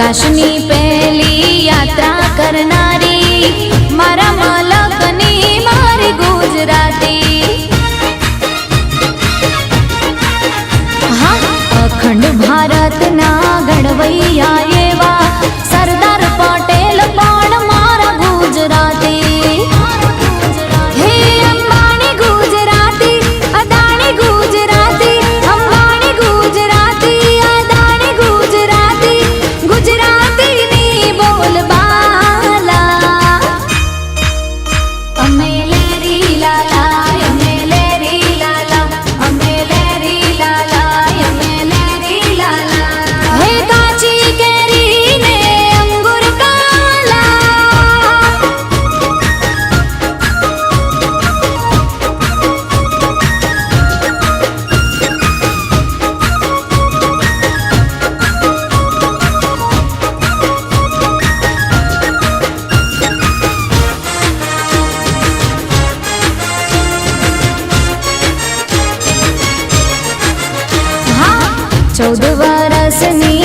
आकाशनी पहली यात्रा करनारी मारा मलकनी मारी गुजराती। हाँ, अखंड भारत ना घड़वैया एवा सरदार पटेल पण मारा गुजराती। हे अंबानी गुजराती, अदानी गुजराती, अंबानी गुजराती, अदानी गुजराती, गुजराती नी बोलबाला। अमे लेरी लाला, अमे लेरी लाला, अमे लेरी लाला, अमे लेरी लाला। हे काची केरी ने अंगूर काला। हाँ, 14 वर्षनी